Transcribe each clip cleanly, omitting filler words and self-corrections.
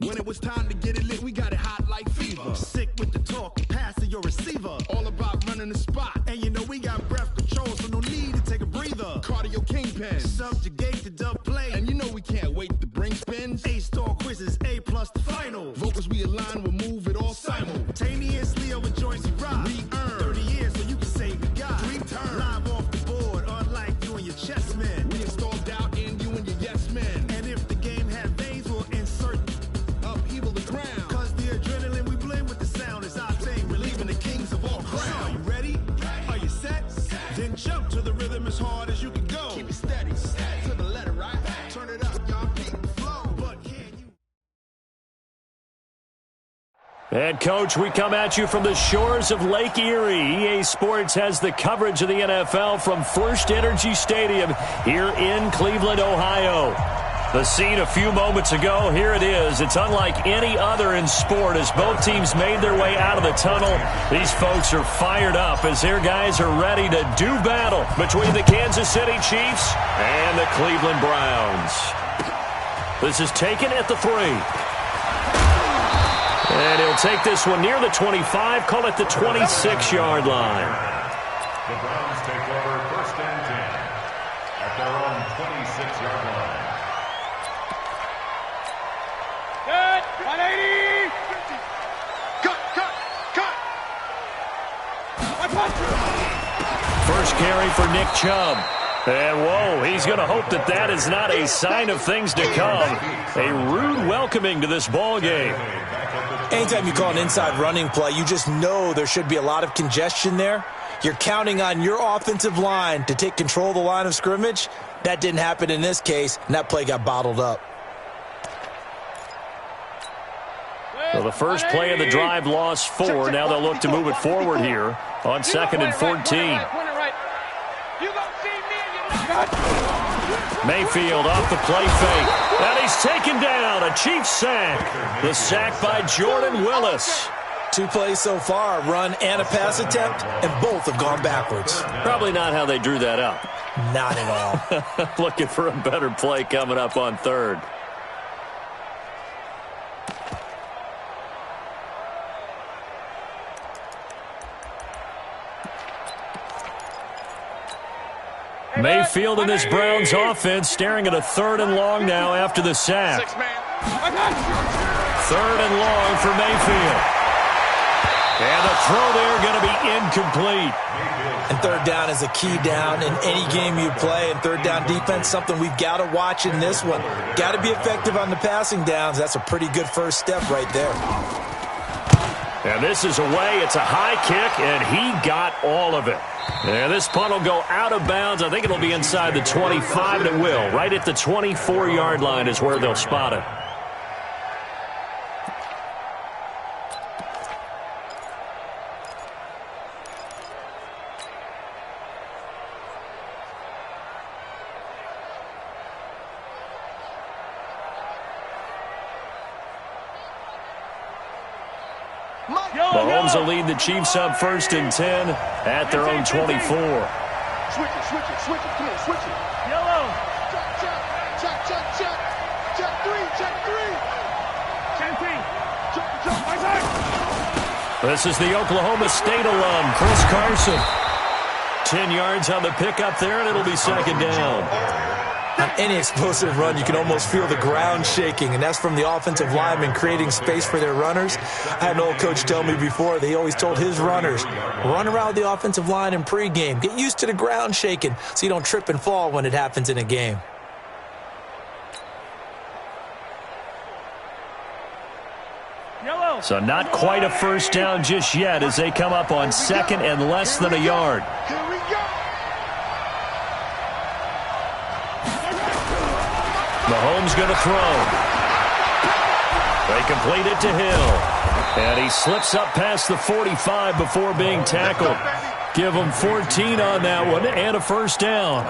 When it was time to get it lit, we got it hot like fever. Sick with the talk, pass to your receiver. All about running the spot. And you know we got breath control, so no need to take a breather. Cardio kingpin, subjugate the dub play. And you know we can't wait to bring spins. A-star quizzes, A+ the final. Vocals we align, we'll move it all simultaneously over joints we rock. We earn 30 years, so you can say we got 3 turns. Live off the board, unlike you and your chess men. We installed doubt in you and your yes men. And if the game had veins, we'll insert upheaval the ground. Cause the adrenaline we blend with the sound is our thing. Relieving the kings of all crowns. So are you ready? Are you set? Then jump to the rhythm as hard as you can go. Keep it steady. To the letter, right? Turn it up, y'all. Keep the flow. But can you... And, Coach, we come at you from the shores of Lake Erie. EA Sports has the coverage of the NFL from First Energy Stadium here in Cleveland, Ohio. The scene a few moments ago, here it is. It's unlike any other in sport as both teams made their way out of the tunnel. These folks are fired up as their guys are ready to do battle between the Kansas City Chiefs and the Cleveland Browns. This is taken at the 3. And he'll take this one near the 25, call it the 26-yard line. The Browns take over 1st and 10 at their own 26-yard line. Good, 180. Cut. First carry for Nick Chubb. And, whoa, he's going to hope that that is not a sign of things to come. A rude welcoming to this ball game. Anytime you call an inside running play, you just know there should be a lot of congestion there. You're counting on your offensive line to take control of the line of scrimmage. That didn't happen in this case, and that play got bottled up. So the first play of the drive lost 4. Now they'll look to move it forward here on 2nd and 14. Mayfield off the play fake. And he's taken down. A Chiefs sack. The sack by Jordan Willis. 2 plays so far, run and a pass attempt, and both have gone backwards. Probably not how they drew that up. Not at all. Looking for a better play coming up on 3rd. Mayfield and this Browns offense staring at a 3rd and long now after the sack. 3rd and long for Mayfield. And the throw there going to be incomplete. And 3rd down is a key down in any game you play. And 3rd down defense, something we've got to watch in this one. Got to be effective on the passing downs. That's a pretty good first step right there. And this is away. It's a high kick, and he got all of it. And this punt will go out of bounds. I think it'll be inside the 25, and it will. Right at the 24-yard line is where they'll spot it. Mahomes will lead the Chiefs up 1st and 10 at their own 24. Switch it. Come on, switch it. Yellow. Check 3. This is the Oklahoma State alum, Chris Carson. 10 yards on the pickup there, and it'll be 2nd down. On any explosive run, you can almost feel the ground shaking, and that's from the offensive linemen creating space for their runners. I had an old coach tell me before, they always told his runners, run around the offensive line in pregame. Get used to the ground shaking so you don't trip and fall when it happens in a game. So not quite a first down just yet as they come up on 2nd and less than a yard. Mahomes going to throw. They complete it to Hill. And he slips up past the 45 before being tackled. Give him 14 on that one and a 1st down.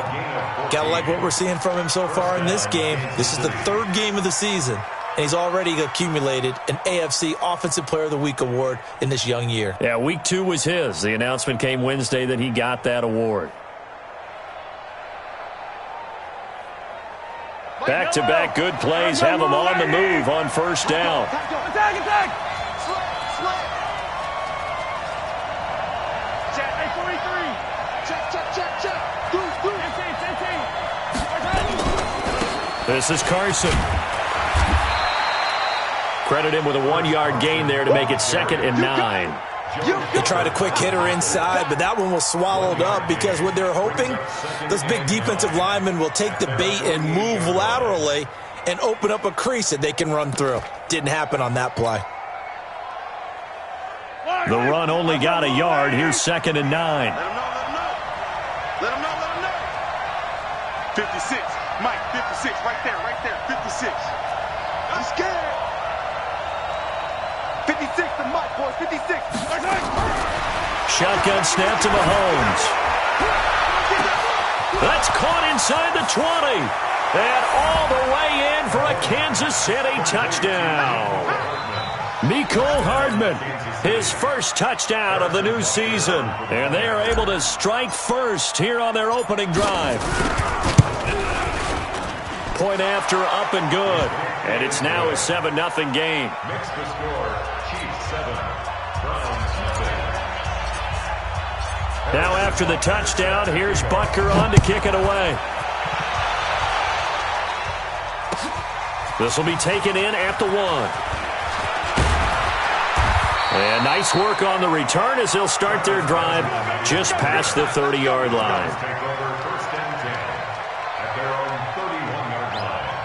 Gotta like what we're seeing from him so far in this game. This is the 3rd game of the season, and he's already accumulated an AFC Offensive Player of the Week award in this young year. Yeah, week 2 was his. The announcement came Wednesday that he got that award. Back-to-back good plays have them on the move on first down. Attack! Check, 843. Check. This is Carson. Credit him with a 1-yard gain there to make it 2nd and 9. They tried a quick hitter inside, but that one was swallowed up because what they're hoping, those big defensive linemen will take the bait and move laterally and open up a crease that they can run through. Didn't happen on that play. The run only got a yard. Here's 2nd and 9. Let him know. 56. Mike, 56. Right there. 56. I'm scared. 56 to Mike, boys. 56. Shotgun snap to Mahomes. That's caught inside the 20. And all the way in for a Kansas City touchdown. Mecole Hardman, his first touchdown of the new season. And they are able to strike first here on their opening drive. Point after, up and good. And it's now a 7-0 game. Makes the score, Chiefs 7, Browns nothing. Now after the touchdown, here's Butker on to kick it away. This will be taken in at the 1. And nice work on the return as they'll start their drive just past the 30-yard line. Take over 1st and 10 at their own 31-yard line.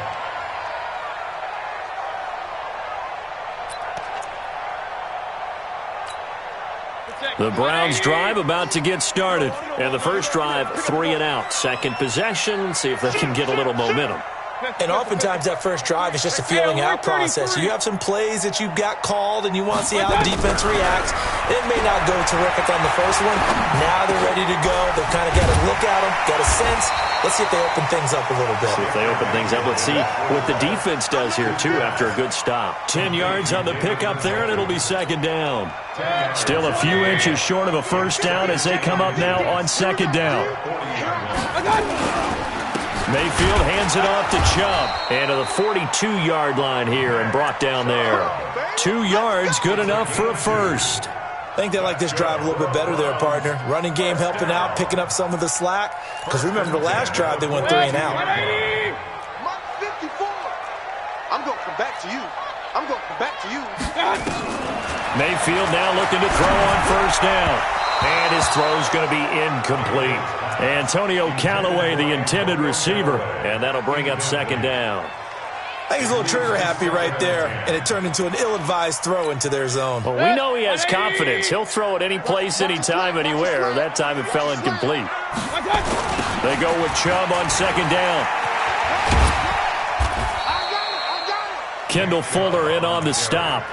The Browns drive about to get started. And the first drive, 3 and out. Second possession, see if they can get a little momentum. And oftentimes that first drive is just a feeling out process. You have some plays that you've got called and you want to see how the defense reacts. It may not go terrific on the first one. Now they're ready to go. They've kind of got to look at them, got a sense. Let's see if they open things up a little bit. See if they open things up. Let's see what the defense does here, too, after a good stop. 10 yards on the pickup there, and it'll be 2nd down. Still a few inches short of a first down as they come up now on 2nd down. Mayfield hands it off to Chubb. And to the 42-yard line here and brought down there. 2 yards, good enough for a first. I think they like this drive a little bit better there, partner. Running game helping out, picking up some of the slack. Because remember the last drive, they went 3 and out. Mark 54. I'm going to come back to you. Mayfield now looking to throw on first down. And his throw's going to be incomplete. Antonio Callaway, the intended receiver. And that'll bring up 2nd down. I think he's a little trigger happy right there. And it turned into an ill-advised throw into their zone. Well, we know he has confidence. He'll throw it any place, anytime, anywhere. That time it fell incomplete. They go with Chubb on 2nd down. Kendall Fuller in on the stop.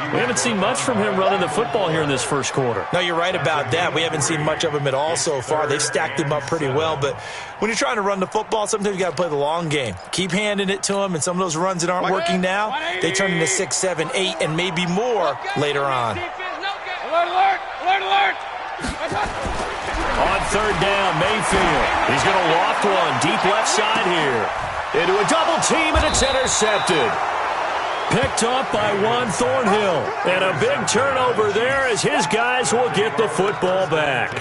We haven't seen much from him running the football here in this first quarter. No, you're right about that. We haven't seen much of him at all so far. They've stacked him up pretty well. But when you're trying to run the football, sometimes you got to play the long game. Keep handing it to him, and some of those runs that aren't working now, they turn into 6, 7, 8, and maybe more later on. Alert! On 3rd down, Mayfield. He's going to loft one deep left side here. Into a double team, and it's intercepted. Picked up by Juan Thornhill. And a big turnover there as his guys will get the football back.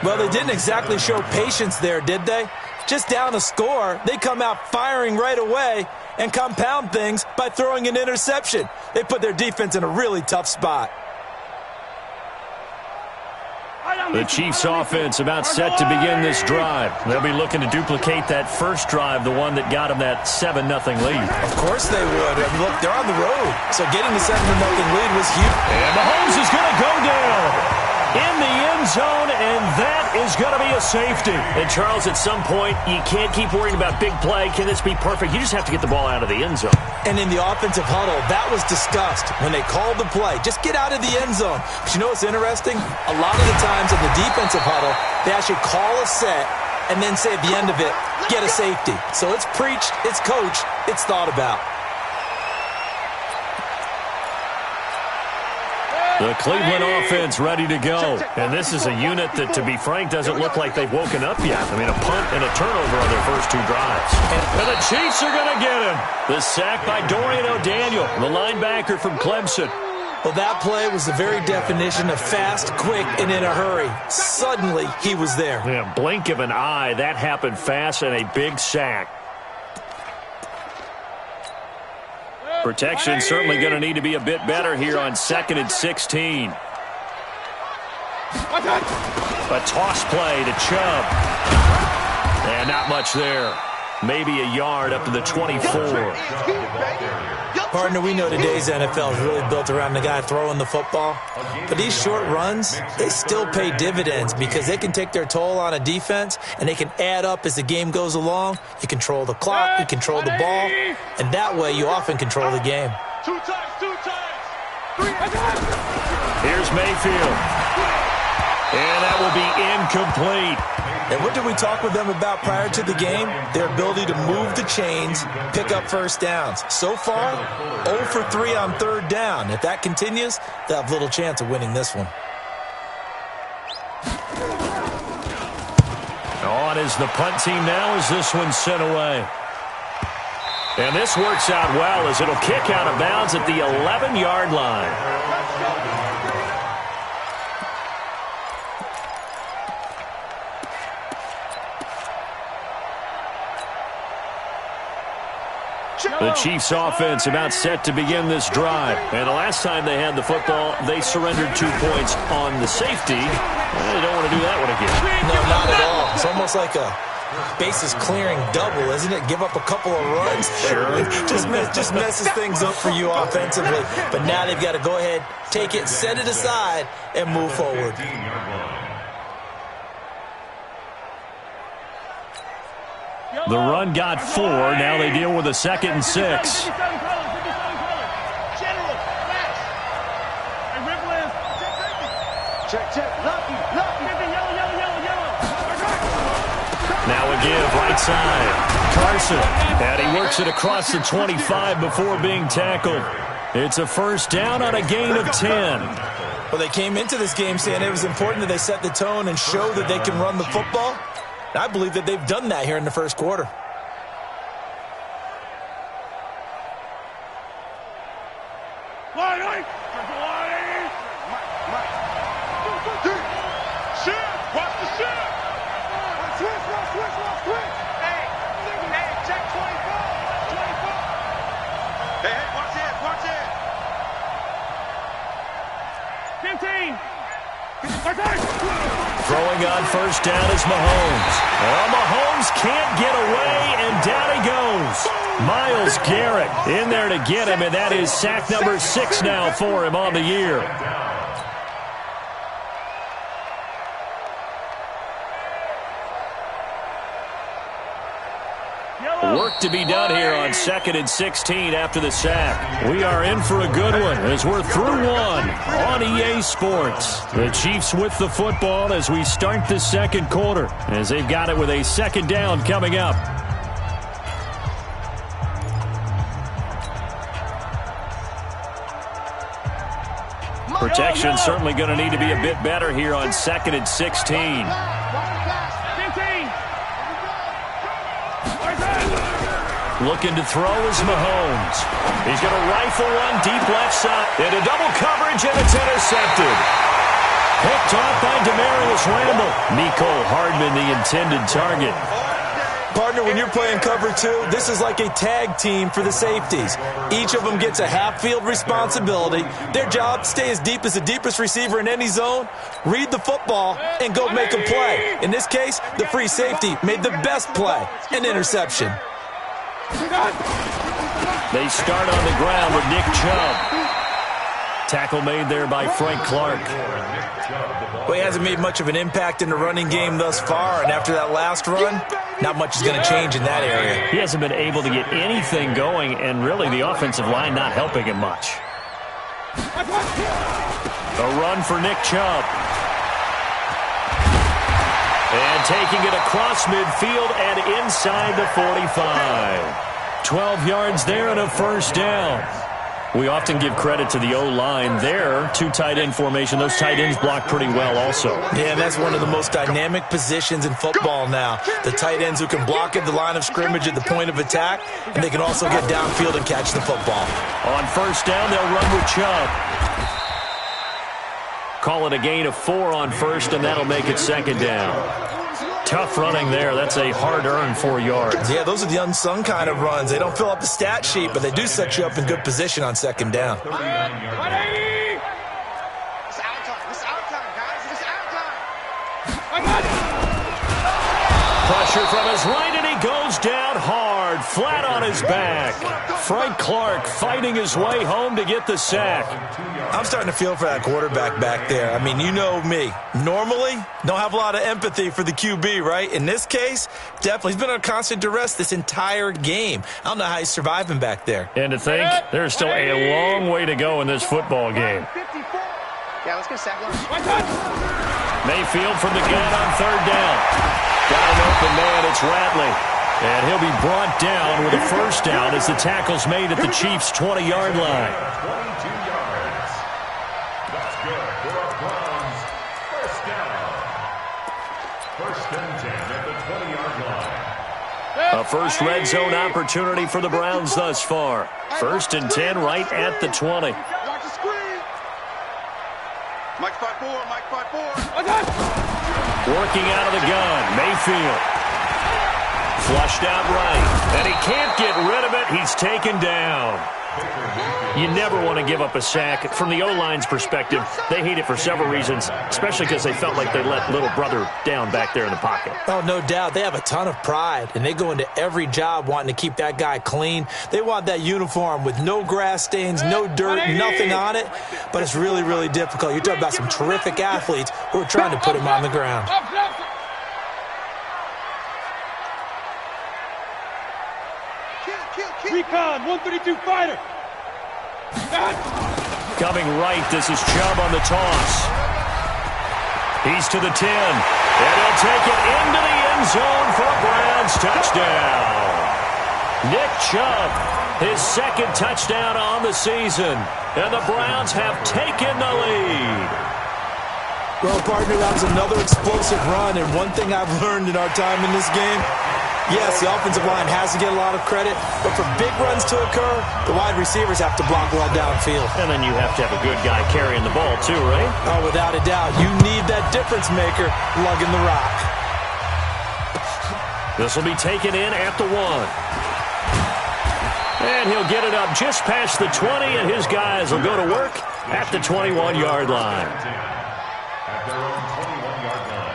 Well, they didn't exactly show patience there, did they? Just down a score, they come out firing right away and compound things by throwing an interception. They put their defense in a really tough spot. The Chiefs offense about set to begin this drive. They'll be looking to duplicate that first drive, the one that got them that 7-0 lead. Of course they would. I mean, look, they're on the road, so getting the 7-0 lead was huge. And Mahomes is going to go down in the end zone, and that is going to be a safety. And, Charles, at some point, you can't keep worrying about big play. Can this be perfect? You just have to get the ball out of the end zone. And in the offensive huddle, that was discussed when they called the play. Just get out of the end zone. But you know what's interesting? A lot of the times in the defensive huddle, they actually call a set and then say at the end of it, get a safety. So it's preached, it's coached, it's thought about. The Cleveland offense ready to go. And this is a unit that, to be frank, doesn't look like they've woken up yet. I mean, a punt and a turnover on their first 2 drives. And the Chiefs are going to get him. The sack by Dorian O'Daniel, the linebacker from Clemson. Well, that play was the very definition of fast, quick, and in a hurry. Suddenly, he was there. Yeah, blink of an eye. That happened fast and a big sack. Protection certainly going to need to be a bit better here on 2nd and 16. A toss play to Chubb. And not much there. Maybe a yard up to the 24. Partner, we know today's NFL is really built around the guy throwing the football. But these short runs, they still pay dividends because they can take their toll on a defense, and they can add up as the game goes along. You control the clock, you control the ball, and that way you often control the game. 2 times, 2 times. Here's Mayfield. And that will be incomplete. And what did we talk with them about prior to the game? Their ability to move the chains, pick up first downs. So far, 0 for 3 on 3rd down. If that continues, they'll have little chance of winning this one. On is the punt team now as this one's sent away. And this works out well as it'll kick out of bounds at the 11-yard line. The Chiefs offense about set to begin this drive. And the last time they had the football, they surrendered 2 points on the safety. They don't want to do that one again. No, not at all. It's almost like a bases clearing double, isn't it? Give up a couple of runs. Sure. just messes things up for you offensively. But now they've got to go ahead, take it, set it aside, and move forward. The run got 4. Now they deal with a 2nd and 6. Now a give right side. Carson. And he works it across the 25 before being tackled. It's a first down on a gain of 10. Well, they came into this game saying it was important that they set the tone and show that they can run the football. I believe that they've done that here in the first quarter. Throwing on first down is Mahomes. Oh, Mahomes can't get away, and down he goes. Myles Garrett in there to get him, and that is sack number 6 now for him on the year. Work to be done here on 2nd and 16 after the sack. We are in for a good one as we're through one on EA Sports. The Chiefs with the football as we start the second quarter, as they've got it with a 2nd down coming up. Protection certainly going to need to be a bit better here on 2nd and 16. Looking to throw is Mahomes. He's going to rifle one deep left side. Into double coverage, and it's intercepted. Picked off by Demarius Randall. Mecole Hardman, the intended target. Partner, when you're playing cover 2, this is like a tag team for the safeties. Each of them gets a half-field responsibility. Their job, stay as deep as the deepest receiver in any zone, read the football, and go make a play. In this case, the free safety made the best play, an interception. They start on the ground with Nick Chubb. Tackle made there by Frank Clark. Well, he hasn't made much of an impact in the running game thus far, and after that last run, not much is going to change in that area. He hasn't been able to get anything going, and really the offensive line not helping him much. A run for Nick Chubb. And taking it across midfield and inside the 45. 12 yards there and a first down. We often give credit to the O-line there. Two tight end formation. Those tight ends block pretty well also. Yeah, that's one of the most dynamic positions in football now. The tight ends who can block at the line of scrimmage at the point of attack, and they can also get downfield and catch the football. On first down, they'll run with Chubb. Call it a gain of 4 on first, and that'll make it second down. Tough running there. That's a hard-earned 4 yards. Yeah, those are the unsung kind of runs. They don't fill up the stat sheet, but they do set you up in good position on second down. It's out time. It's out time, guys. It's out time. Pressure from his right, and he goes down hard, flat on his back. Frank Clark fighting his way home to get the sack. I'm starting to feel for that quarterback back there. I mean, you know me. Normally, don't have a lot of empathy for the QB, right? In this case, definitely. He's been on constant duress this entire game. I don't know how he's surviving back there. And to think, there's still a long way to go in this football game. Yeah, let's get sack line. Mayfield from the gun on third down. Got an open man, it's Ratley. And he'll be brought down with a first down as the tackle's made at the Chiefs' 20-yard line. 22 yards. That's good for a Browns first down. First and 10 at the 20-yard line. A first red zone opportunity for the Browns thus far. First and 10 right at the 20. Watch the screen. Mike 5-4, Mike 5-4. Working out of the gun, Mayfield. Flushed out right, and he can't get rid of it. He's taken down. You never want to give up a sack. From the O-line's perspective, they hate it for several reasons, especially because they felt like they let little brother down back there in the pocket. Oh, no doubt. They have a ton of pride, and they go into every job wanting to keep that guy clean. They want that uniform with no grass stains, no dirt, nothing on it, but it's really, really difficult. You're talking about some terrific athletes who are trying to put him on the ground. Recon, 132 fighter. Coming right, this is Chubb on the toss. He's to the 10, and he'll take it into the end zone for a Browns touchdown. Nick Chubb, his second touchdown on the season, and the Browns have taken the lead. Well, partner, that was another explosive run, and one thing I've learned in our time in this game, yes, the offensive line has to get a lot of credit, but for big runs to occur, the wide receivers have to block well downfield. And then you have to have a good guy carrying the ball too, right? Oh, without a doubt. You need that difference maker lugging the rock. This will be taken in at the 1. And he'll get it up just past the 20, and his guys will go to work at the 21-yard line. At their own 21-yard line.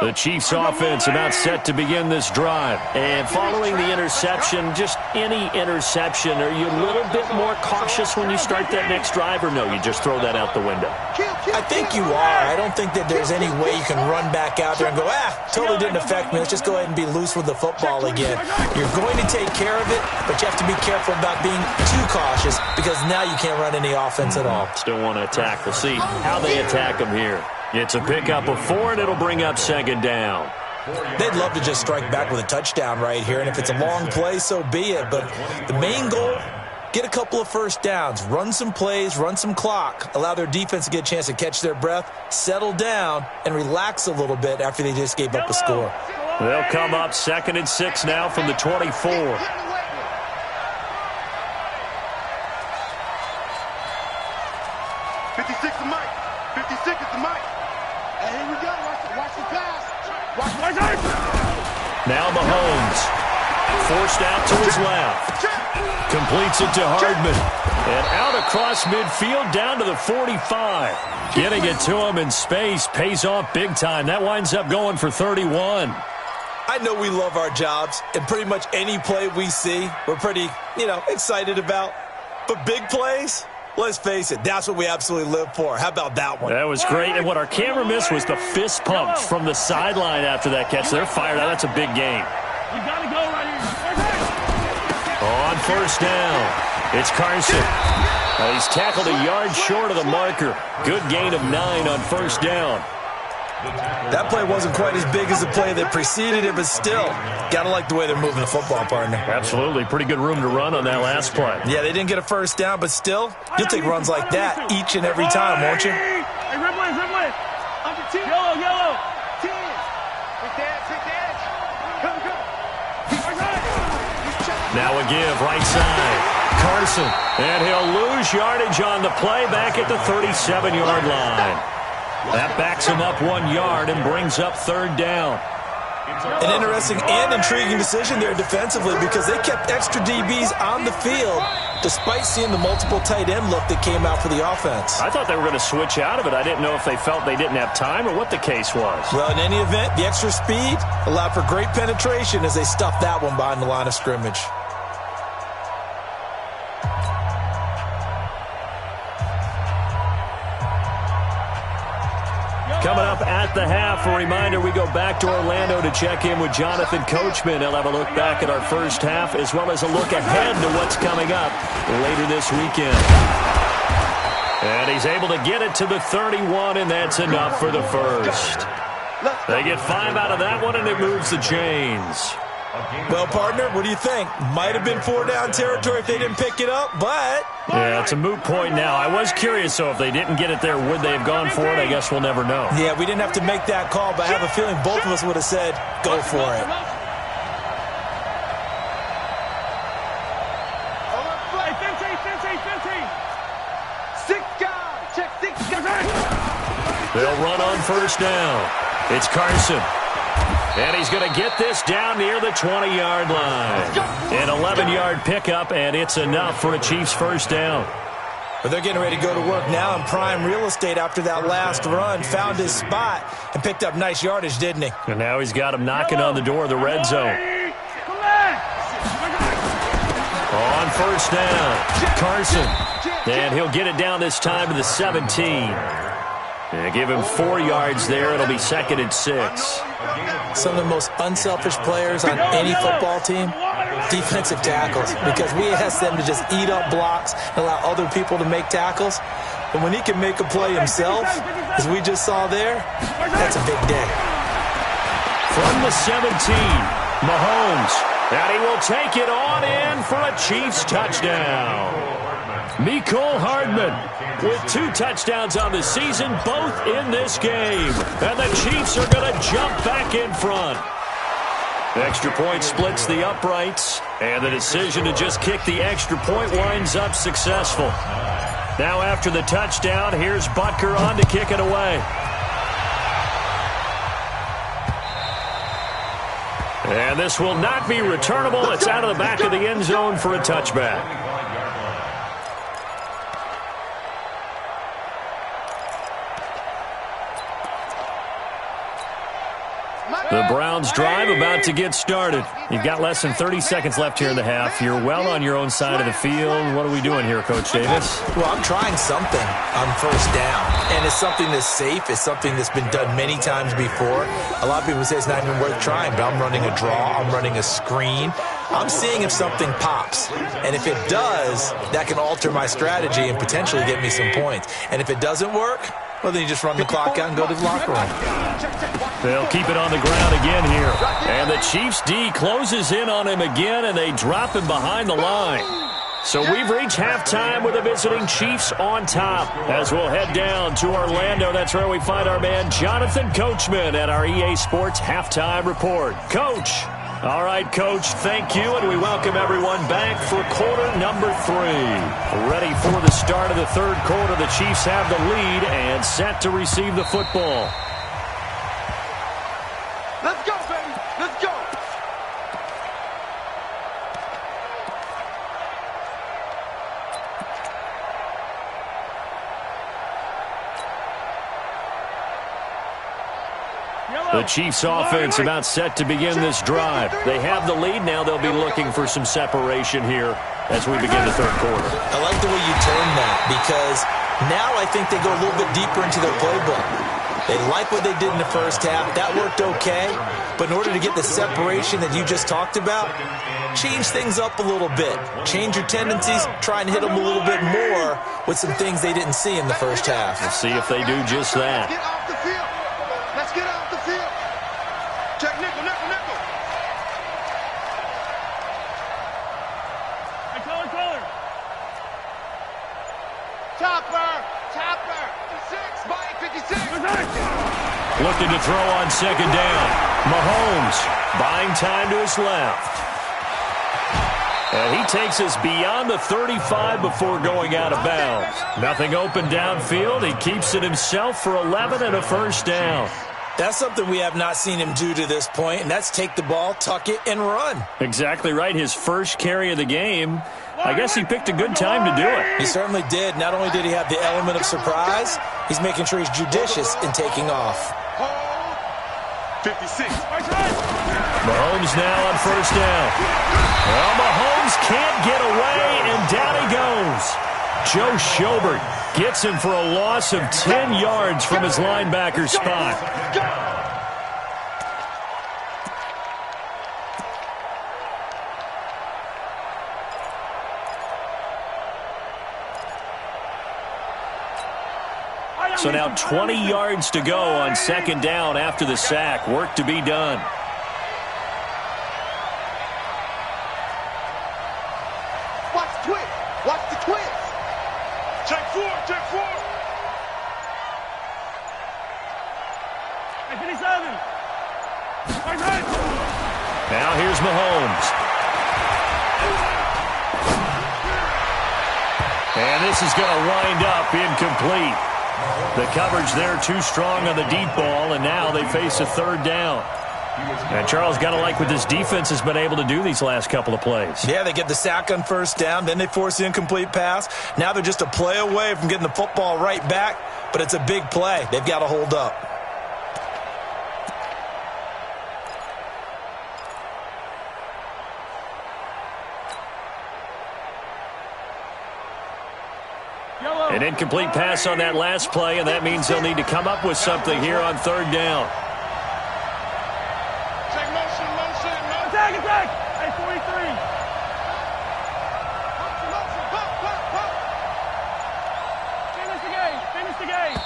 The Chiefs offense about set to begin this drive. And following the interception, just any interception, are you a little bit more cautious when you start that next drive, or no, you just throw that out the window? I think you are. I don't think that there's any way you can run back out there and go, totally didn't affect me. Let's just go ahead and be loose with the football again. You're going to take care of it, but you have to be careful about being too cautious because now you can't run any offense at all. Still want to attack. We'll see how they attack them here. It's a pickup of 4, and it'll bring up second down. They'd love to just strike back with a touchdown right here, and if it's a long play, so be it. But the main goal, get a couple of first downs, run some plays, run some clock, allow their defense to get a chance to catch their breath, settle down, and relax a little bit after they just gave up a score. They'll come up 2nd and 6 now from the 24. 56 to Mike. 56 is the Mike. And here we go. Watch the pass. Watch it. Now Mahomes. Forced out to his left. Completes it to Hardman. And out across midfield down to the 45. Getting it to him in space pays off big time. That winds up going for 31. I know we love our jobs, and pretty much any play we see, we're pretty, excited about. But big plays, let's face it, that's what we absolutely live for. How about that one? That was great, and what our camera missed was the fist pumps from the sideline after that catch. They're fired out. That's a big game. You got to go right here. On first down, it's Carson. He's tackled a yard short of the marker. Good gain of 9 on first down. That play wasn't quite as big as the play that preceded it, but still, got to like the way they're moving the football, partner. Absolutely. Pretty good room to run on that last play. Yeah, they didn't get a first down, but still, you'll take runs like that each and every time, won't you? Hey, red one. Yellow. 10. Take the edge. Come. Now a give, right side. Carson, and he'll lose yardage on the play back at the 37-yard line. That backs him up 1 yard and brings up third down. An interesting and intriguing decision there defensively because they kept extra DBs on the field despite seeing the multiple tight end look that came out for the offense. I thought they were going to switch out of it. I didn't know if they felt they didn't have time or what the case was. Well, in any event, the extra speed allowed for great penetration as they stuffed that one behind the line of scrimmage. Coming up at the half, a reminder, we go back to Orlando to check in with Jonathan Coachman. He'll have a look back at our first half as well as a look ahead to what's coming up later this weekend. And he's able to get it to the 31, and that's enough for the first. They get 5 out of that one, and it moves the chains. Well, partner, what do you think? Might have been 4-down territory if they didn't pick it up, but... Yeah, it's a moot point now. I was curious, so if they didn't get it there, would they have gone for it? I guess we'll never know. Yeah, we didn't have to make that call, but I have a feeling both of us would have said, go for it. They'll run on first down. It's Carson. And he's going to get this down near the 20-yard line. An 11-yard pickup, and it's enough for a Chiefs first down. But they're getting ready to go to work now in prime real estate after that last run. Found his spot and picked up nice yardage, didn't he? And now he's got him knocking on the door of the red zone. On first down, Carson. And he'll get it down this time to the 17. And give him 4 yards there. It'll be 2nd and 6. Some of the most unselfish players on any football team, defensive tackles, because we ask them to just eat up blocks and allow other people to make tackles. But when he can make a play himself, as we just saw there, that's a big day. From the 17, Mahomes, and he will take it on in for a Chiefs touchdown. Mecole Hardman with 2 touchdowns on the season, both in this game. And the Chiefs are going to jump back in front. Extra point splits the uprights, and the decision to just kick the extra point winds up successful. Now after the touchdown, here's Butker on to kick it away. And this will not be returnable. It's out of the back of the end zone for a touchback. The Browns drive about to get started. You've got less than 30 seconds left here in the half. You're well on your own side of the field. What are we doing here, Coach Davis? Well, I'm trying something on first down. And it's something that's safe. It's something that's been done many times before. A lot of people say it's not even worth trying, but I'm running a draw. I'm running a screen. I'm seeing if something pops. And if it does, that can alter my strategy and potentially get me some points. And if it doesn't work, well, then you just run the clock out and go to the locker room. They'll keep it on the ground again here. And the Chiefs D closes in on him again, and they drop him behind the line. So we've reached halftime with the visiting Chiefs on top. As we'll head down to Orlando, that's where we find our man Jonathan Coachman at our EA Sports Halftime Report. Coach. All right, Coach, thank you, and we welcome everyone back for quarter number 3. Ready for the start of the third quarter. The Chiefs have the lead and set to receive the football. Let's go, baby. Let's go. The Chiefs offense about set to begin this drive. They have the lead. Now they'll be looking for some separation here as we begin the third quarter. I like the way you turn that because now I think they go a little bit deeper into their playbook. They like what they did in the first half. That worked okay. But in order to get the separation that you just talked about, change things up a little bit. Change your tendencies. Try and hit them a little bit more with some things they didn't see in the first half. Let's see if they do just that. Get off the field. Let's go. get off the field. Check nickel, nickel, nickel. Hey, color. Chopper. 56, Mike, 56. Looking to throw on second down. Mahomes buying time to his left. And he takes us beyond the 35 before going out of bounds. Nothing open downfield. He keeps it himself for 11 and a first down. That's something we have not seen him do to this point, and that's take the ball, tuck it, and run. Exactly right. His first carry of the game. I guess he picked a good time to do it. He certainly did. Not only did he have the element of surprise, he's making sure he's judicious in taking off. 56. Mahomes now on first down. Well, Mahomes can't get away, and down he goes. Joe Schobert gets him for a loss of 10 yards from his linebacker spot. So now 20 yards to go on second down after the sack. Work to be done. Watch the twist. Watch the twist. Check four. Hey, 57. Now here's Mahomes. And this is going to wind up incomplete. The coverage there too strong on the deep ball, and now they face a third down. And Charles, got to like what this defense has been able to do these last couple of plays. Yeah, they get the sack on first down, then they force the incomplete pass. Now they're just a play away from getting the football right back, but it's a big play. They've got to hold up. An incomplete pass on that last play, and that means they'll need to come up with something here on third down. Check motion. Attack. Hey, 43. Pop. Finish the game.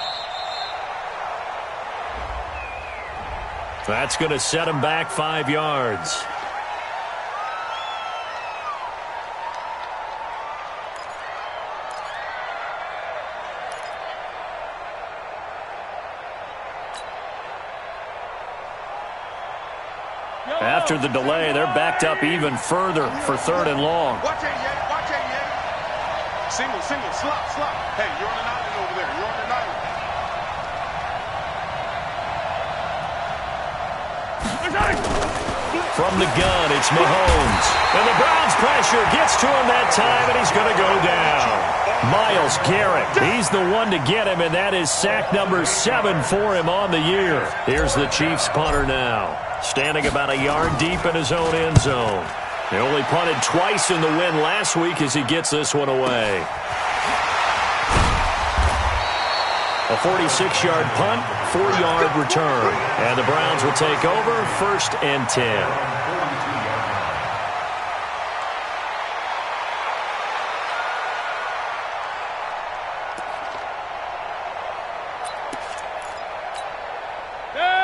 That's going to set him back 5 yards. After the delay, they're backed up even further for third and long. Watch it, yeah. Single, slop. Hey, you're on an island over there. From the gun, it's Mahomes. And the Browns' pressure gets to him that time, and he's going to go down. Myles Garrett, he's the one to get him, and that is sack number 7 for him on the year. Here's the Chiefs punter now, standing about a yard deep in his own end zone. They only punted twice in the win last week as he gets this one away. A 46-yard punt, 4-yard return. And the Browns will take over, 1st and 10.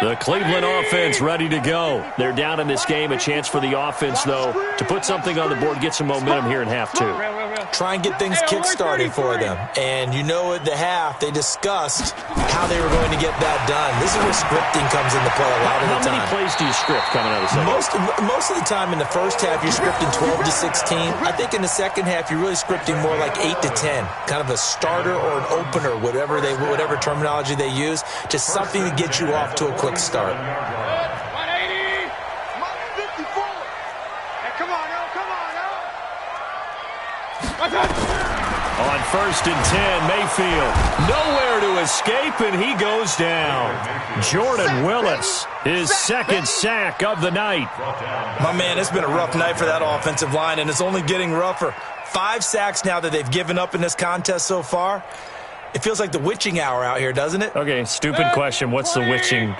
The Cleveland offense ready to go. They're down in this game. A chance for the offense, though, to put something on the board, get some momentum here in half 2. Try and get things kick-started for them. And you know at the half, they discussed how they were going to get that done. This is where scripting comes into play a lot of the time. How many plays do you script coming out of the second? Most of the time in the first half, you're scripting 12 to 16. I think in the second half, you're really scripting more like 8 to 10. Kind of a starter or an opener, whatever terminology they use. Just something to get you off to a quick start. 180. 54. Hey, come on, On 1st and 10, Mayfield nowhere to escape, and he goes down. Jordan Willis, his 2nd sack of the night. My man, it's been a rough night for that offensive line, and it's only getting rougher. 5 sacks now that they've given up in this contest so far. It feels like the witching hour out here, doesn't it? Okay, stupid question. What's the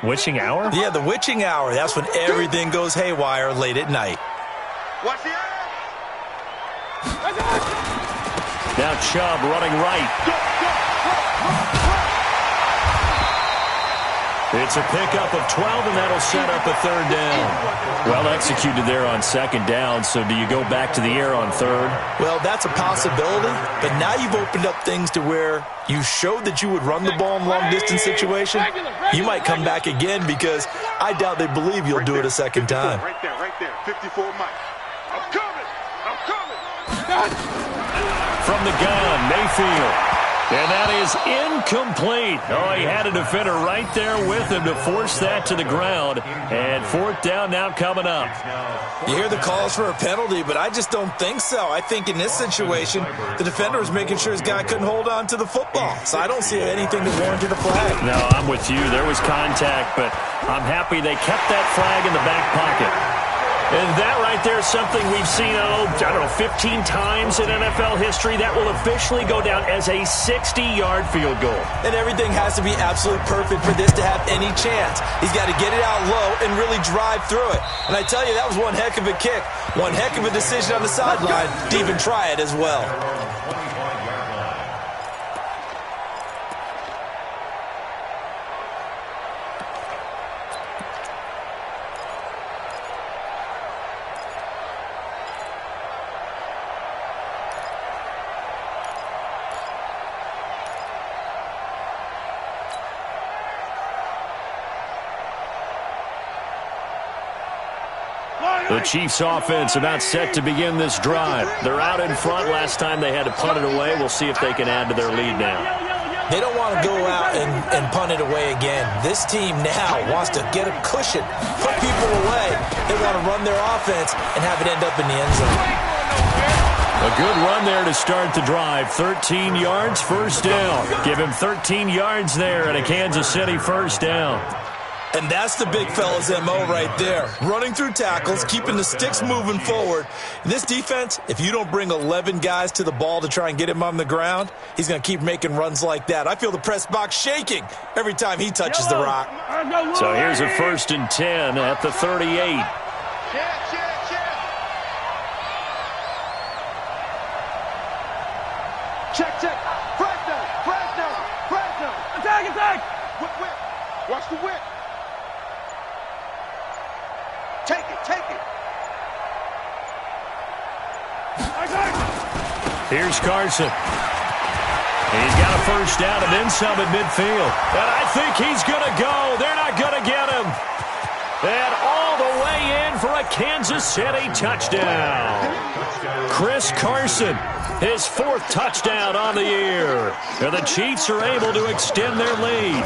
witching hour? Yeah, the witching hour. That's when everything goes haywire late at night. Watch the Now Chubb running right. It's a pickup of 12, and that'll set up a third down. Well executed there on second down, so do you go back to the air on third? Well, that's a possibility, but now you've opened up things to where you showed that you would run the ball in long-distance situation. You might come back again because I doubt they believe you'll do it a second time. Right there. 54 Mike. I'm coming. From the gun, Mayfield. And that is incomplete. Oh, he had a defender right there with him to force that to the ground. And fourth down now coming up. You hear the calls for a penalty, but I just don't think so. I think in this situation, the defender was making sure his guy couldn't hold on to the football. So I don't see anything that warranted a flag. No, I'm with you. There was contact, but I'm happy they kept that flag in the back pocket. And that right there is something we've seen, 15 times in NFL history. That will officially go down as a 60-yard field goal. And everything has to be absolutely perfect for this to have any chance. He's got to get it out low and really drive through it. And I tell you, that was one heck of a kick. One heck of a decision on the sideline to even try it as well. The Chiefs offense about set to begin this drive. They're out in front. Last time they had to punt it away. We'll see if they can add to their lead now. They don't want to go out and punt it away again. This team now wants to get a cushion, put people away. They want to run their offense and have it end up in the end zone. A good run there to start the drive. 13 yards, first down. Give him 13 yards there and a Kansas City first down. And that's the big fella's MO right there. Running through tackles, keeping the sticks moving forward. This defense, if you don't bring 11 guys to the ball to try and get him on the ground, he's going to keep making runs like that. I feel the press box shaking every time he touches the rock. So here's a 1st and 10 at the 38. Check. Fresno. Attack. Whip. Watch the whip. Take it. Here's Carson. He's got a first down and then some at midfield. And I think he's going to go. They're not going to get him. And all the way in for a Kansas City touchdown. Chris Carson, his 4th touchdown on the year. And the Chiefs are able to extend their lead.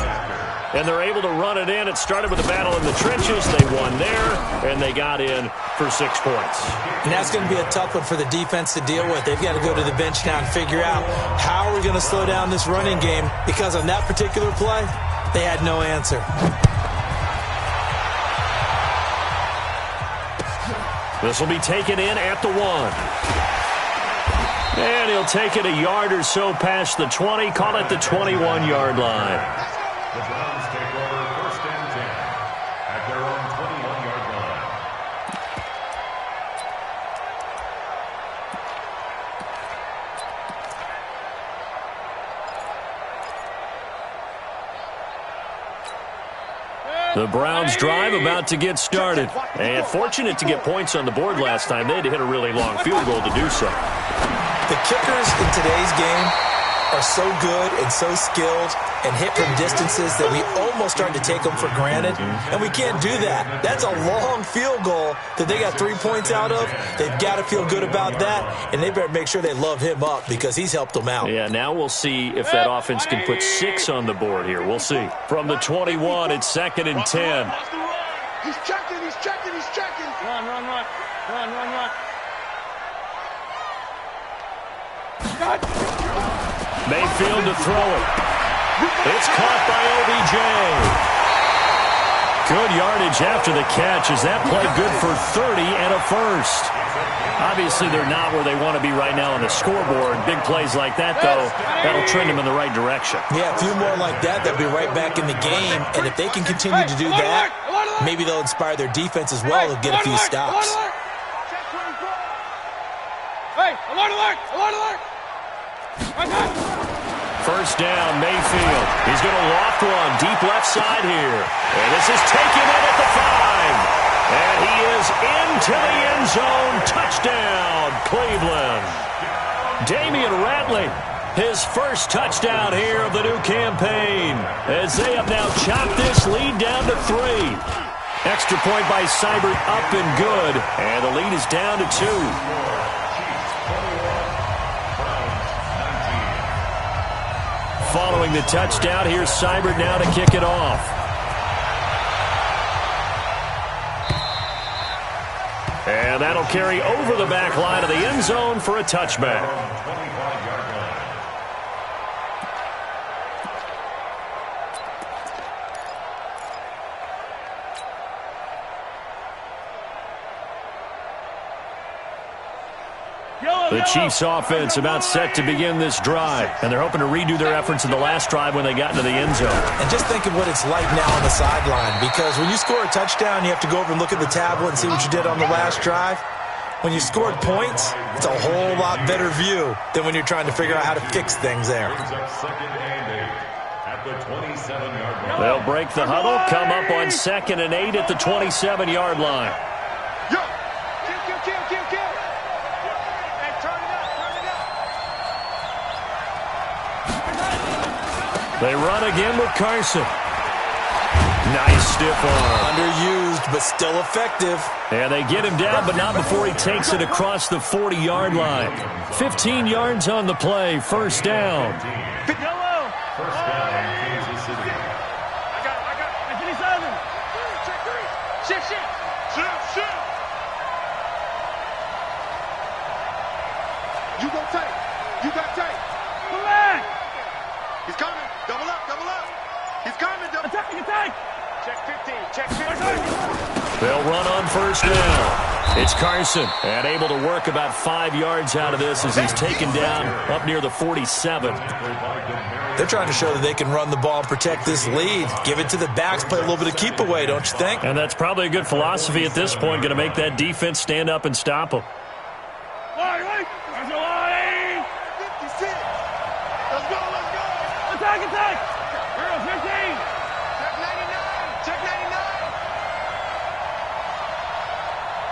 And they're able to run it in. It started with a battle in the trenches. They won there, and they got in for 6 points. And that's going to be a tough one for the defense to deal with. They've got to go to the bench now and figure out how are we going to slow down this running game, because on that particular play, they had no answer. This will be taken in at the 1. And he'll take it a yard or so past the 20, call it the 21-yard line. The Browns take over 1st and 10 at their own 21-yard line. The Browns drive about to get started. And fortunate to get points on the board last time. They had to hit a really long field goal to do so. The kickers in today's game are so good and so skilled and hit from distances that we almost start to take them for granted, and we can't do that. That's a long field goal that they got 3 points out of. They've got to feel good about that, and they better make sure they love him up because he's helped them out. Yeah, now we'll see if that offense can put 6 on the board here. We'll see. From the 21, it's 2nd and 10. He's checking. Run. Mayfield to throw it. It's caught by OBJ. Good yardage after the catch. Is that play good for 30 and a first? Obviously, they're not where they want to be right now on the scoreboard. Big plays like that, though, that'll trend them in the right direction. Yeah, a few more like that, they'll be right back in the game. And if they can continue to do that, maybe they'll inspire their defense as well and get a few stops. Hey, alert! First down, Mayfield. He's going to loft one deep left side here. And this is taken in at the 5. And he is into the end zone. Touchdown, Cleveland. Damian Ratley, his first touchdown here of the new campaign, as they have now chopped this lead down to 3. Extra point by Seibert, up and good. And the lead is down to 2. Following the touchdown, here's Seibert now to kick it off. And that'll carry over the back line of the end zone for a touchback. The Chiefs offense about set to begin this drive, and they're hoping to redo their efforts in the last drive when they got into the end zone. And just think of what it's like now on the sideline, because when you score a touchdown, you have to go over and look at the tablet and see what you did on the last drive. When you scored points, it's a whole lot better view than when you're trying to figure out how to fix things there. They'll break the huddle, come up on 2nd and 8 at the 27-yard line. They run again with Carson. Nice stiff arm. Underused, but still effective. And they get him down, but not before he takes it across the 40-yard line. 15 yards on the play, first down. First down, Kansas City. I got it. 57. Check 3. Shift. You go tight. You got tight. Come back. He's coming. Double up. He's coming. Attack. Check 15. They'll run on first down. It's Carson, and able to work about 5 yards out of this as he's taken down up near the 47. They're trying to show that they can run the ball and protect this lead. Give it to the backs, play a little bit of keep away, don't you think? And that's probably a good philosophy at this point, going to make that defense stand up and stop them. Line. 56. Let's go. Attack. Girl, 15. Check 99.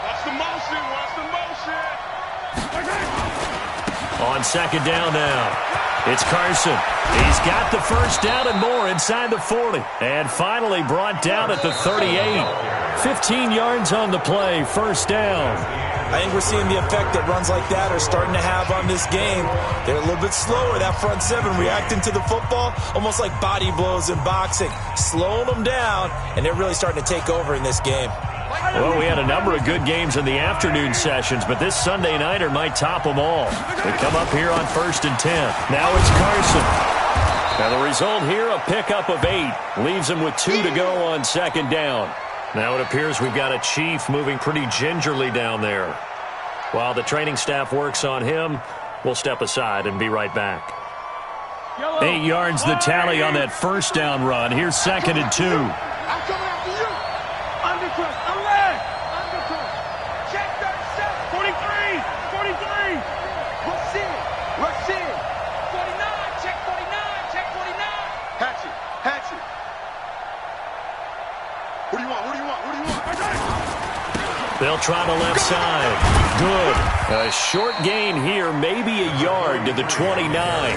Watch the motion. On second down now, it's Carson. He's got the first down and more inside the 40. And finally brought down at the 38. 15 yards on the play, first down. I think we're seeing the effect that runs like that are starting to have on this game. They're a little bit slower, that front seven, reacting to the football, almost like body blows in boxing, slowing them down, and they're really starting to take over in this game. Well, we had a number of good games in the afternoon sessions, but this Sunday nighter might top them all. They come up here on 1st and 10. Now it's Carson. Now the result here, a pickup of 8. Leaves him with 2 to go on second down. Now it appears we've got a Chief moving pretty gingerly down there. While the training staff works on him, we'll step aside and be right back. 8 yards the tally on that first down run. Here's 2nd and 2. I'm coming after you. Undercross. I'm led. Undercross. Check 37. 43. Rush in. 49. Check 49. Hatchet. Who do you want? They'll try the left side. Good. A short gain here, maybe a yard to the 29.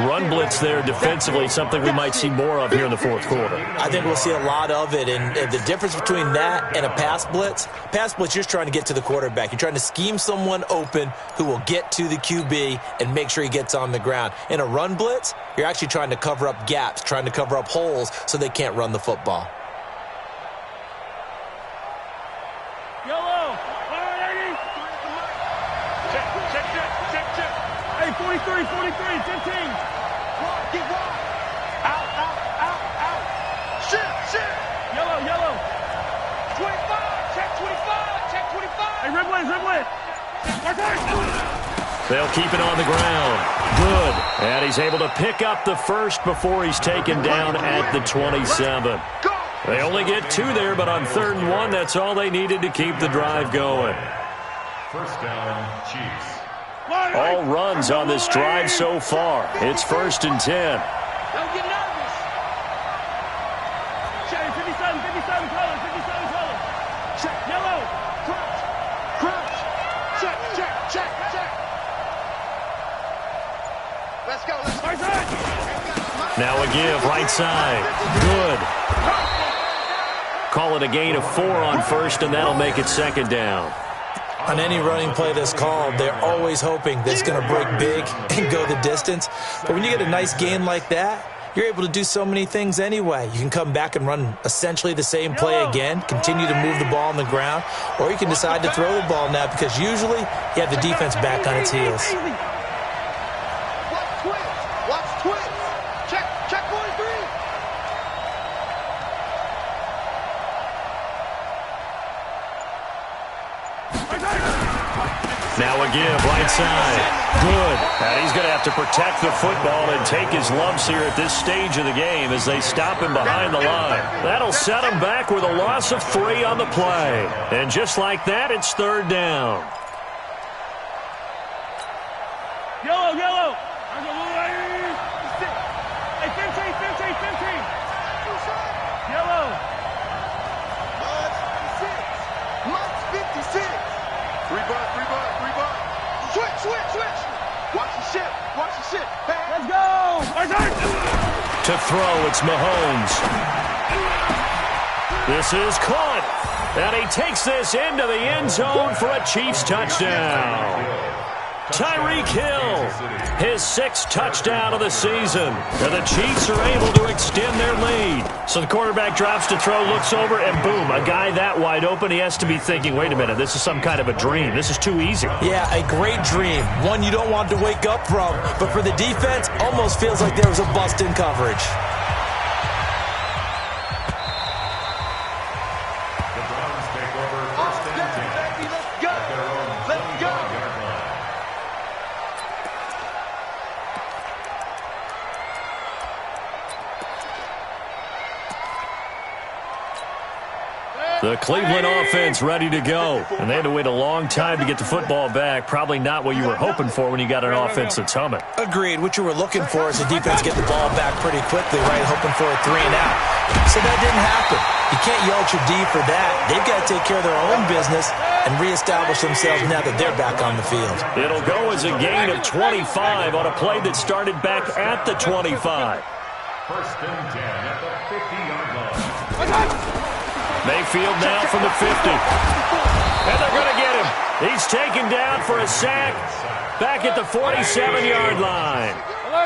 Run blitz there defensively, something we might see more of here in the fourth quarter. I think we'll see a lot of it, and the difference between that and a pass blitz, you're just trying to get to the quarterback. You're trying to scheme someone open who will get to the QB and make sure he gets on the ground. In a run blitz, you're actually trying to cover up gaps, trying to cover up holes so they can't run the football. Yellow. Check. Hey, 43, 15. Get wide. Out. Shift. Yellow. 25. Check 25. Hey, red blitz. They'll keep it on the ground. Good. And he's able to pick up the first before he's taken down at the 27. They only get 2 there, but on 3rd and 1, that's all they needed to keep the drive going. First down, Chiefs. All runs on this drive so far. It's 1st and 10. Don't get nervous. Check, 57 color, 57 color. Check. Yellow. Crouch. Check. Let's go. Right side. Now a give, right side. Good. Call it a gain of 4 on 1st, and that'll make it 2nd down. On any running play that's called, they're always hoping that it's going to break big and go the distance. But when you get a nice gain like that, you're able to do so many things anyway. You can come back and run essentially the same play again, continue to move the ball on the ground, or you can decide to throw the ball now because usually you have the defense back on its heels. Watch twist. Check 43. Now a give, right side. Good. And he's going to have to protect the football and take his lumps here at this stage of the game as they stop him behind the line. That'll set him back with a loss of 3 on the play. And just like that, it's 3rd down. Yellow. Hey, 15. Yellow. Mud's 56. 3 butt. Switch. Watch the ship. Let's go. Right side. To throw, it's Mahomes. This is caught. And he takes this into the end zone for a Chiefs touchdown. Tyreek Hill, his 6th touchdown of the season. And the Chiefs are able to extend their lead. So the quarterback drops to throw, looks over, and boom, a guy that wide open, he has to be thinking, wait a minute, this is some kind of a dream. This is too easy. Yeah, a great dream. One you don't want to wake up from. But for the defense, almost feels like there was a bust in coverage. The Browns take over 1st and 10. Let's go. The Cleveland offense ready to go. And they had to wait a long time to get the football back. Probably not what you were hoping for when you got an offense that's humming. Agreed. What you were looking for is the defense get the ball back pretty quickly, right? Hoping for a 3 and out. So that didn't happen. You can't yell at your D for that. They've got to take care of their own business and reestablish themselves now that they're back on the field. It'll go as a gain of 25 on a play that started back at the 25. 1st and 10 at the 50-yard line. Mayfield now from the 50. And they're going to get him. He's taken down for a sack back at the 47-yard line.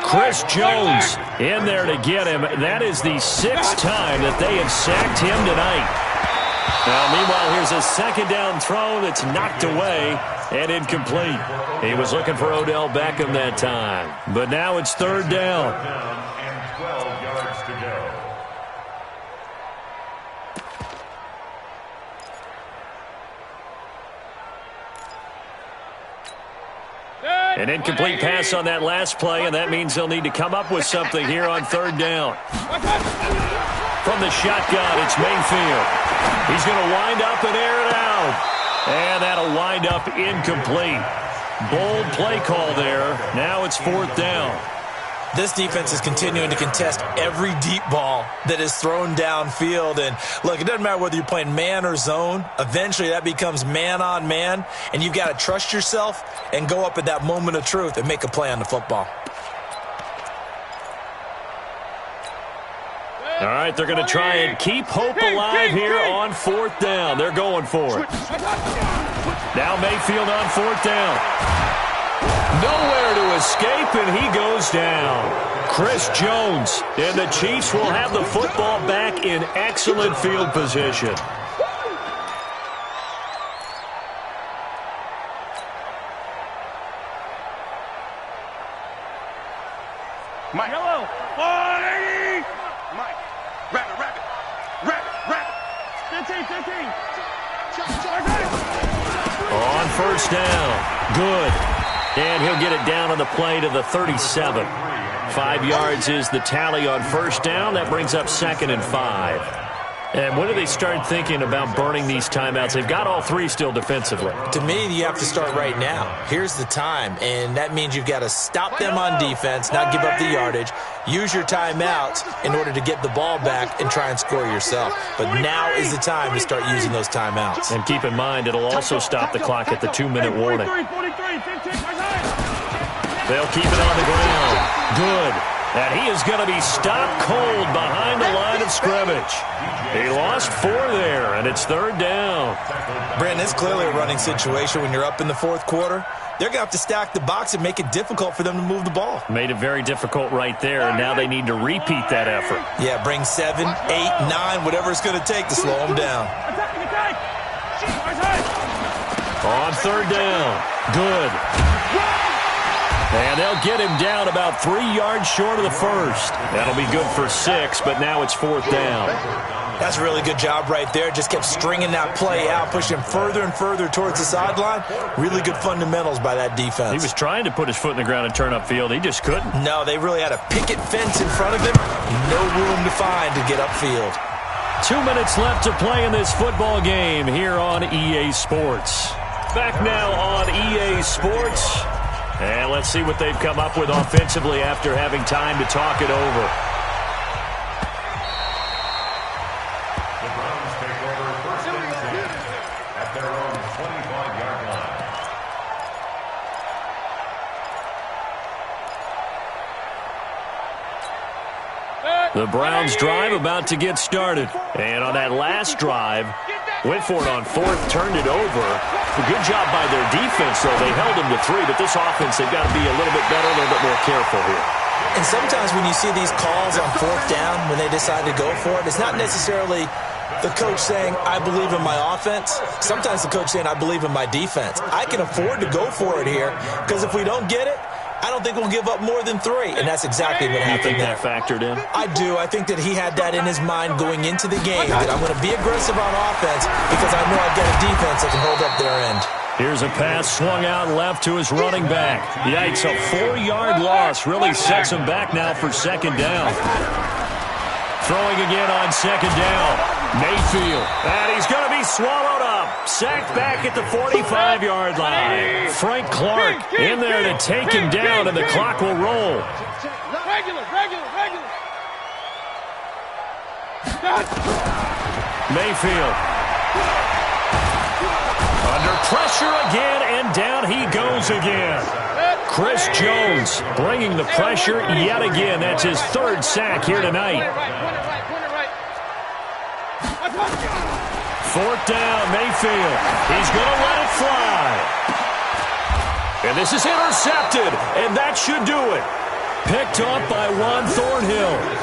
Chris Jones in there to get him. That is the 6th time that they have sacked him tonight. Now, meanwhile, here's a 2nd down throw that's knocked away and incomplete. He was looking for Odell Beckham that time. But now it's 3rd down. And 12 yards to go. An incomplete pass on that last play, and that means they'll need to come up with something here on 3rd down. From the shotgun, it's Mayfield. He's going to wind up and air it out. And that'll wind up incomplete. Bold play call there. Now it's 4th down. This defense is continuing to contest every deep ball that is thrown downfield. And look, it doesn't matter whether you're playing man or zone. Eventually that becomes man on man. And you've got to trust yourself and go up at that moment of truth and make a play on the football. All right, they're going to try and keep hope alive here on 4th down. They're going for it. Now Mayfield on 4th down. Nowhere to escape, and he goes down. Chris Jones, and the Chiefs will have the football back in excellent field position. Mike. Yellow. 180. Mike. Rabbit. 15. On 1st down. Good. And he'll get it down on the play to the 37. 5 yards is the tally on 1st down. That brings up 2nd and 5. And when do they start thinking about burning these timeouts? They've got all three still defensively. To me, you have to start right now. Here's the time, and that means you've got to stop them on defense, not give up the yardage, use your timeouts in order to get the ball back and try and score yourself. But now is the time to start using those timeouts. And keep in mind, it'll also stop the clock at the 2-minute warning. They'll keep it on the ground. Good. And he is going to be stopped cold behind the line of scrimmage. He lost 4 there, and it's 3rd down. Brandon, it's clearly a running situation when you're up in the 4th quarter. They're going to have to stack the box and make it difficult for them to move the ball. Made it very difficult right there, and now they need to repeat that effort. Yeah, bring 7, 8, 9, whatever it's going to take to slow them down. On 3rd down. Good. And they'll get him down about 3 yards short of the first. That'll be good for 6, but now it's 4th down. That's a really good job right there. Just kept stringing that play out, pushing him further and further towards the sideline. Really good fundamentals by that defense. He was trying to put his foot in the ground and turn upfield. He just couldn't. No, they really had a picket fence in front of him. No room to find to get upfield. 2 minutes left to play in this football game here on EA Sports. Back now on EA Sports. And let's see what they've come up with offensively after having time to talk it over. The Browns take over 1st and 10 at their own 25-yard line. The Browns drive about to get started. And on that last drive, went for it on 4th, turned it over. A good job by their defense, though. They held them to 3, but this offense, they've got to be a little bit better, a little bit more careful here. And sometimes when you see these calls on 4th down, when they decide to go for it, it's not necessarily the coach saying, I believe in my offense. Sometimes the coach saying, I believe in my defense. I can afford to go for it here, because if we don't get it, I don't think we'll give up more than 3, and that's exactly what happened there. You think that factored in? I do. I think that he had that in his mind going into the game, that I'm going to be aggressive on offense because I know I've got a defense that can hold up their end. Here's a pass swung out left to his running back. Yikes, a 4-yard loss really sets him back now for 2nd down. Throwing again on 2nd down. Mayfield. And he's going to be swallowed up. Sacked back at the 45-yard line. Frank Clark in there to take him down, and the clock will roll. Mayfield. Under pressure again, and down he goes again. Chris Jones bringing the pressure yet again. That's his 3rd sack here tonight. 4th down, Mayfield. He's going to let it fly. And this is intercepted, and that should do it. Picked off by Juan Thornhill.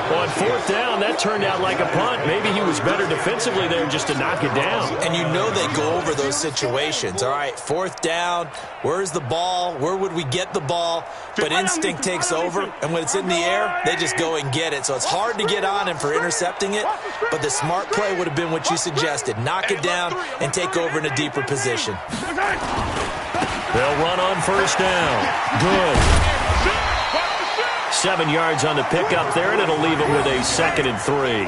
On 4th down, that turned out like a punt. Maybe he was better defensively there just to knock it down. And you know they go over those situations. All right, 4th down, where's the ball? Where would we get the ball? But instinct takes over, and when it's in the air, they just go and get it. So it's hard to get on him for intercepting it, but the smart play would have been what you suggested. Knock it down and take over in a deeper position. They'll run on 1st down. Good. 7 yards on the pickup there, and it'll leave it with a 2nd and 3.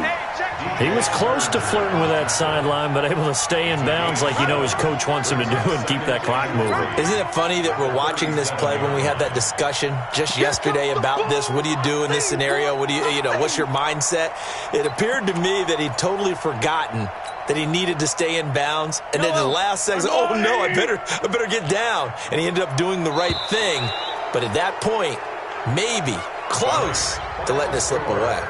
He was close to flirting with that sideline, but able to stay in bounds like you know his coach wants him to do and keep that clock moving. Isn't it funny that we're watching this play when we had that discussion just yesterday about this? What do you do in this scenario? What do you know, what's your mindset? It appeared to me that he'd totally forgotten that he needed to stay in bounds, and then in the last second, oh no, I better get down. And he ended up doing the right thing. But at that point, maybe close to letting it slip away.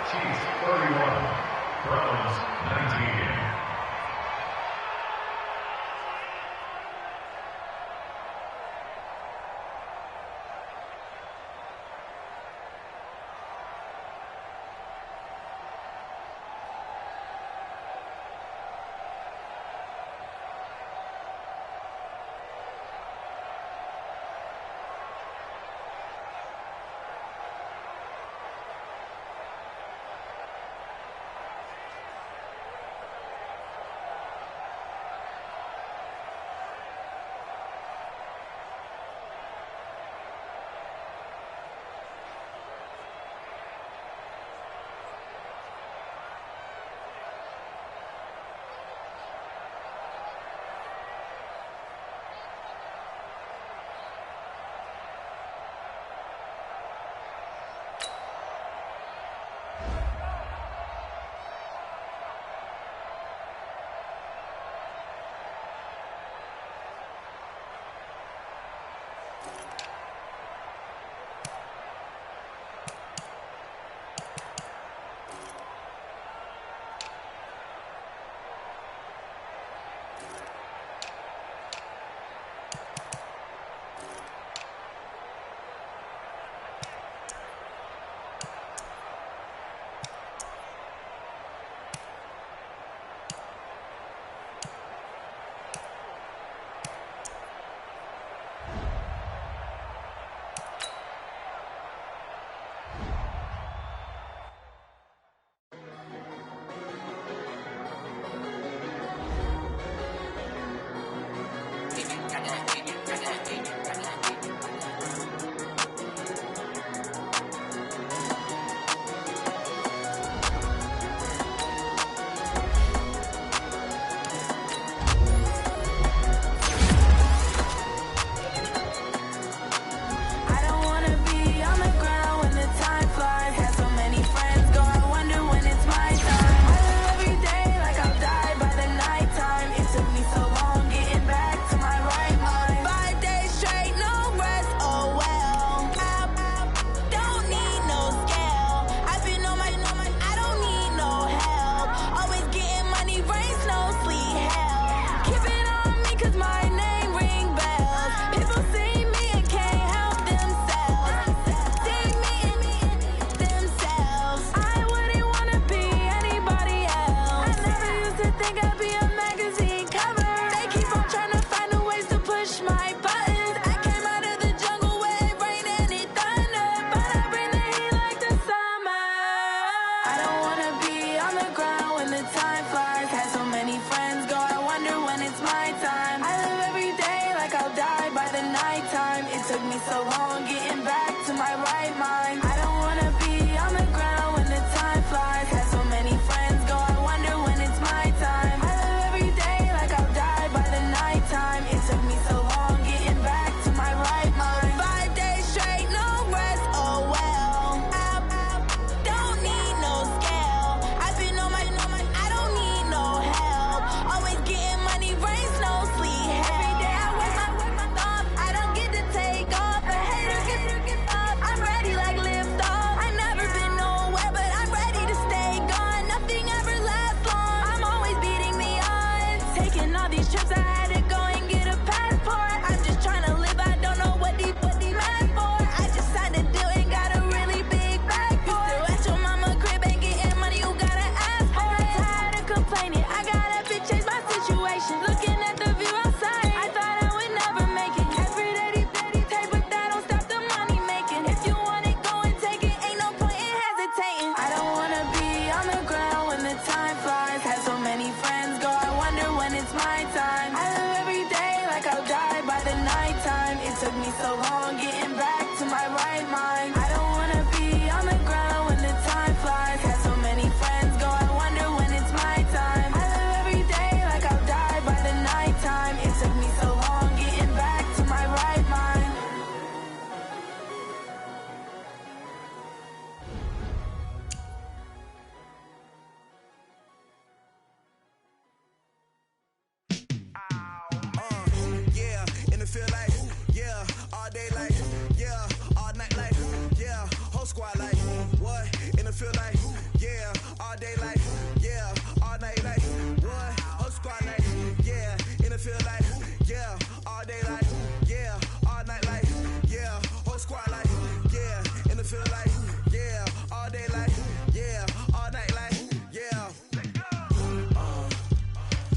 day like, yeah, all night like, what? Whole squad like, yeah, in the field like, yeah, all day like, yeah, all night like, yeah, whole squad like, yeah, in the field like, yeah, all day like, yeah, all night like, yeah.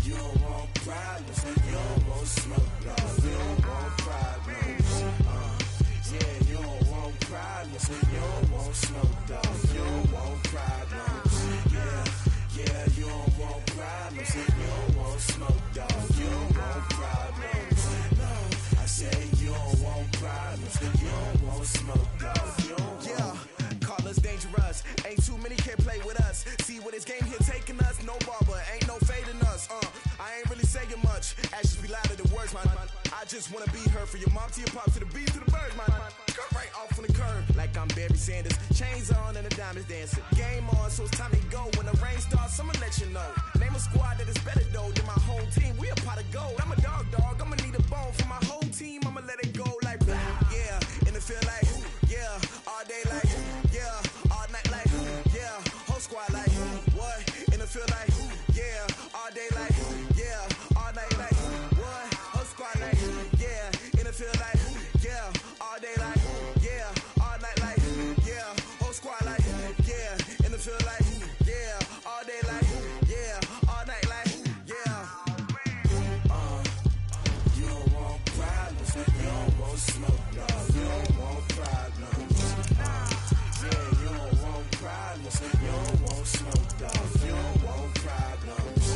You don't want problems, you don't want smoke, no, you don't want problems. Yeah, you don't want problems, you don't want smoke, dog, you don't want problems. Yeah, you don't want problems, you don't want smoke, dog, you don't want problems. No, I say you don't want problems, you don't want smoke, dog, you don't want. Yeah, call us dangerous, ain't too many can play with us. See where this game here taking us, no barber, ain't no fading us. I ain't really saying much, actions be louder than words, man. I just wanna be heard, for your mom to your pop, to the beat, to the birds, man. Cut right off on the curb, like I'm Barry Sanders. Chains on and the diamonds dancing. Game on, so it's time to go. When the rain starts, I'ma let you know. Name a squad that is better though than my home team. We a pot of gold. I'm a dog, I'ma need a bone for my whole team. I'ma let it go like blah. Yeah, in the field like, yeah, all day like, yeah, all night like, yeah, whole squad like, what? In the field like, yeah, all day like, yeah, all night like, what? Whole squad like, yeah, in the field like, yeah, all day like, yeah, all night like, yeah, whole squad like, yeah, in the field like, yeah, all day like, yeah, all night like, yeah. You don't want problems, you don't want smoke, no, you don't want problems. Yeah, you don't want problems, you don't want smoke, dog, you don't want problems.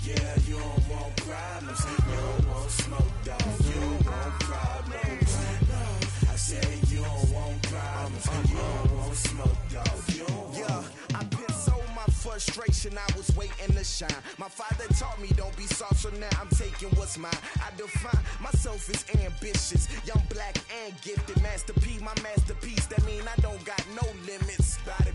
Yeah, you don't want problems, you don't want smoke, dog, you don't want problems. No, I say you don't want problems, you don't want smoke, dog, you don't want. Yeah, I put so my frustration, I was waiting to shine. My father taught me don't be soft, so now I'm taking what's mine. I define myself as ambitious, young, black, and gifted. Master P, my masterpiece, that mean I don't got no limits. Bout it,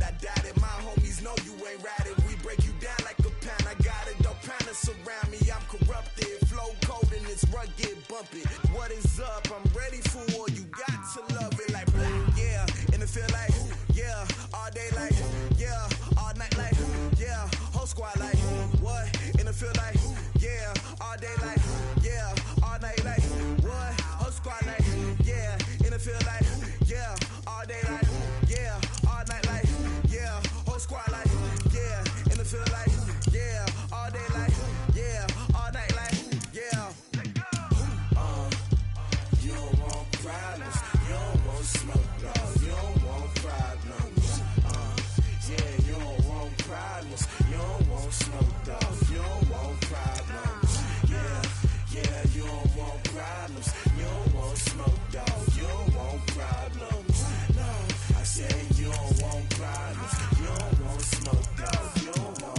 I doubt it. My homies know you ain't ratted. We break you down like a pound. I got it, don't pound us around me. I'm corrupted, flow cold and it's rugged, bumpy. What is up? I'm ready for war. You got to love it like black. Yeah, in the field like, yeah, all day like, yeah, all night like, yeah, whole squad like, what? In the field like, yeah, all day like, yeah, all night like, what? Whole squad like, yeah, in the field like, yeah, all day like, yeah, all night like, yeah, whole squad like, yeah, in the field like, yeah, all day like, yeah, all night like, yeah. You don't want problems, you don't want smoke, no, you don't want problems. Yeah, you don't want problems, you don't want smoke, dog, you don't want problems. Yeah, you don't want problems, you don't want smoke, dog, you don't want problems. No, I say you don't want problems, you don't want smoke, dog, you don't want.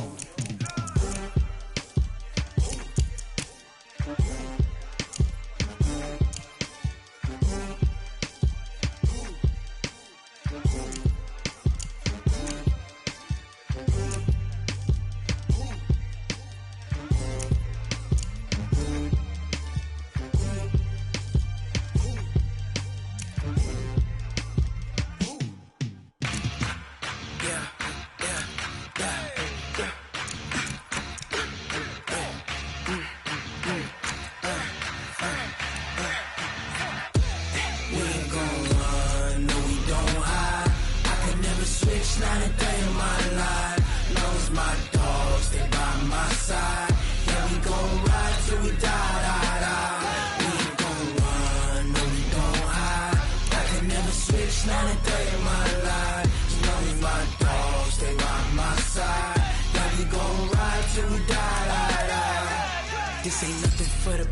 Not a day in my life. Knows my dogs, they by my side. Yeah, we gon' ride till we die, die, die. We ain't gon' run, no, we gon' hide. I can never switch, not a day in my life. Knows my dogs, they by my side. Yeah, we gon' ride till we die, die, die. This ain't nothing for the